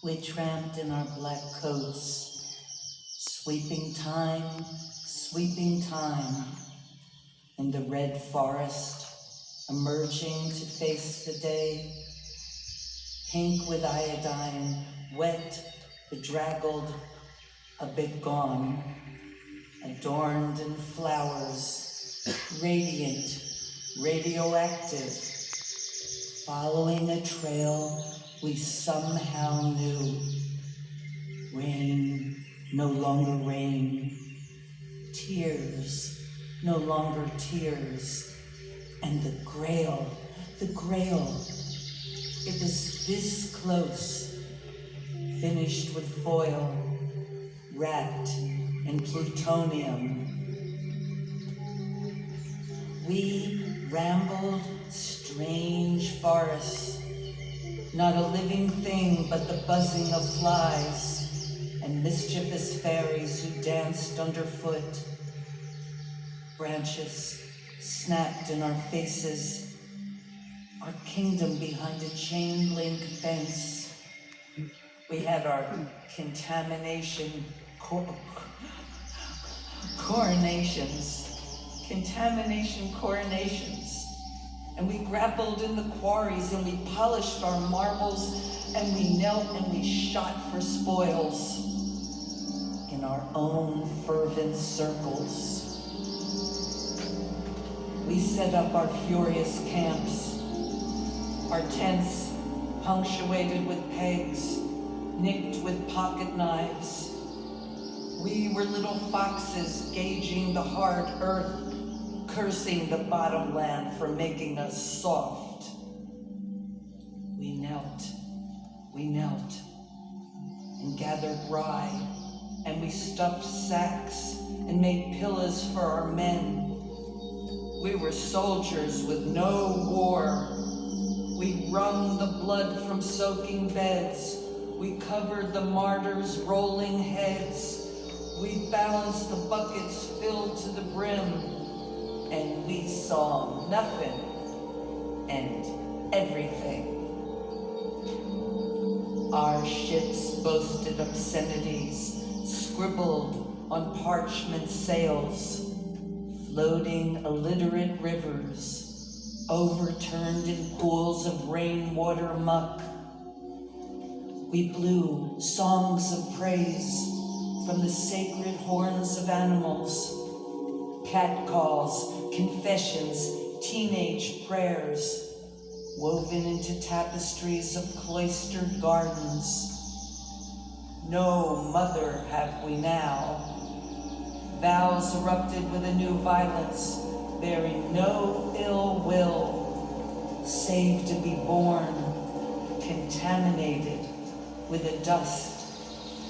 We tramped in our black coats, sweeping time, in the red forest, emerging to face the day, pink with iodine, wet, bedraggled, a bit gone, adorned in flowers, radiant, radioactive, following a trail we somehow knew. Rain, no longer rain. Tears, no longer tears. And the grail, it was this close, finished with foil, wrapped in plutonium. We rambled strange forests, not a living thing but the buzzing of flies and mischievous fairies who danced underfoot. Branches snapped in our faces, our kingdom behind a chain-link fence. We had our contamination coronations. And we grappled in the quarries, and we polished our marbles, and we knelt and we shot for spoils in our own fervent circles. We set up our furious camps, our tents punctuated with pegs, nicked with pocket knives. We were little foxes gauging the hard earth, cursing the bottomland for making us soft. We knelt and gathered rye, and we stuffed sacks and made pillows for our men. We were soldiers with no war. We wrung the blood from soaking beds. We covered the martyrs' rolling heads. We balanced the buckets filled to the brim. And we saw nothing and everything. Our ships boasted obscenities, scribbled on parchment sails, floating illiterate rivers, overturned in pools of rainwater muck. We blew songs of praise from the sacred horns of animals, catcalls, confessions, teenage prayers, woven into tapestries of cloistered gardens. No mother have we now. Vows erupted with a new violence, bearing no ill will, save to be born, contaminated with a dust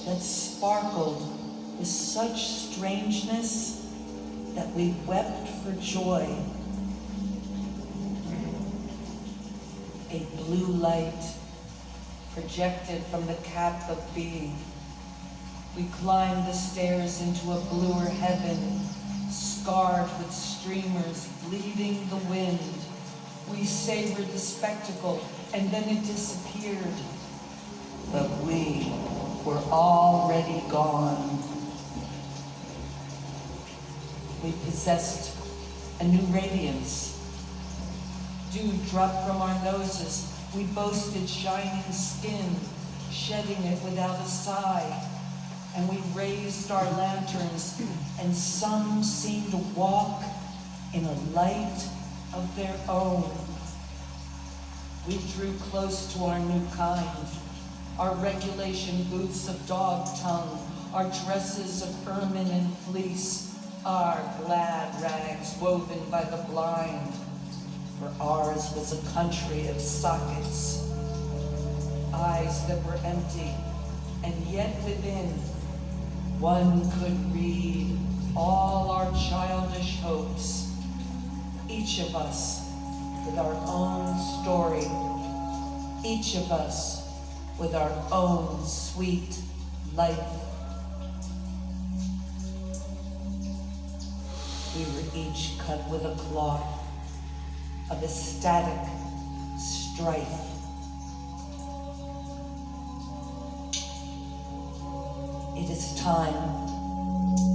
that sparkled with such strangeness that we wept for joy. A blue light projected from the cap of being. We climbed the stairs into a bluer heaven, scarred with streamers bleeding the wind. We savored the spectacle, and then it disappeared. But we were already gone. We possessed a new radiance. Dew dropped from our noses. We boasted shining skin, shedding it without a sigh. And we raised our lanterns, and some seemed to walk in a light of their own. We drew close to our new kind, our regulation boots of dog tongue, our dresses of ermine and fleece, our glad rags woven by the blind. For ours was a country of sockets, eyes that were empty, and yet within, one could read all our childish hopes, each of us with our own story, each of us with our own sweet life. We were each cut with a cloth of ecstatic strife. It is time.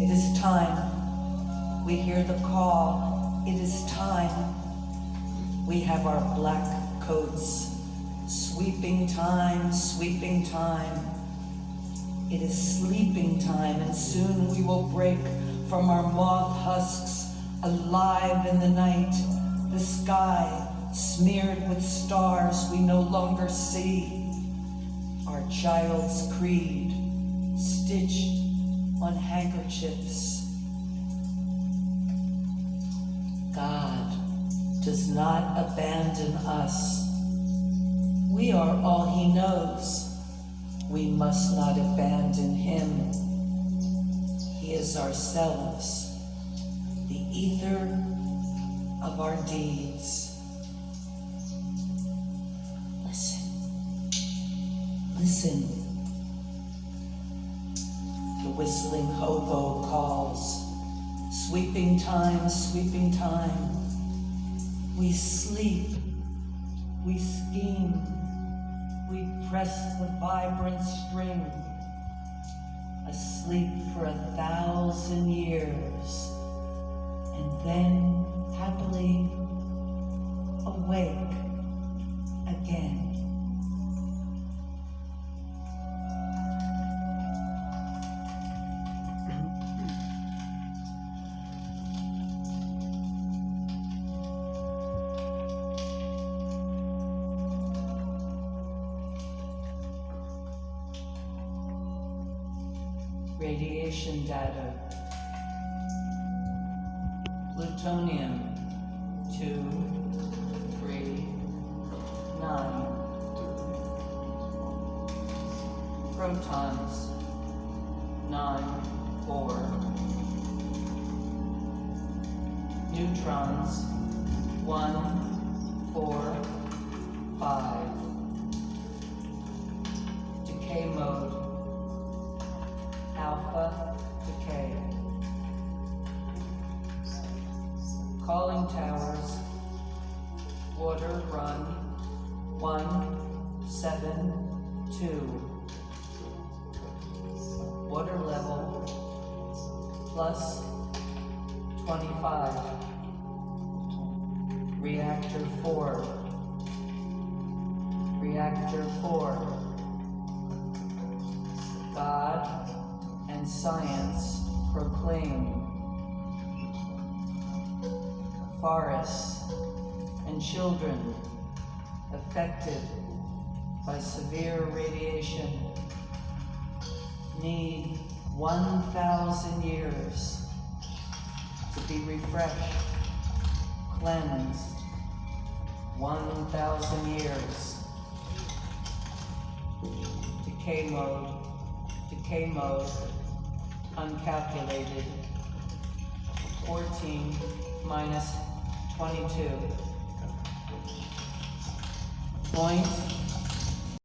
It is time. We hear the call. It is time. We have our black coats. Sweeping time, sweeping time. It is sleeping time, and soon we will break from our moth husks, alive in the night. The sky, smeared with stars we no longer see. Our child's creed, stitched on handkerchiefs. God does not abandon us. We are all he knows. We must not abandon him. He is ourselves, the ether of our deeds. Listen. Listen. The whistling hobo calls. Sweeping time, sweeping time. We sleep. We scheme. We press the vibrant string. Asleep for 1,000 years. And then happily awake again. Radiation data. Plutonium 239. Protons 94. Neutrons 145. Decay mode. Alpha decay. Calling towers. Water run 172. Water level plus 25. Reactor 4. Reactor 4. God and science proclaim. Forests and children affected by severe radiation need 1,000 years to be refreshed, cleansed. 1,000 years. Decay mode, uncalculated. 14 minus 22. 0.0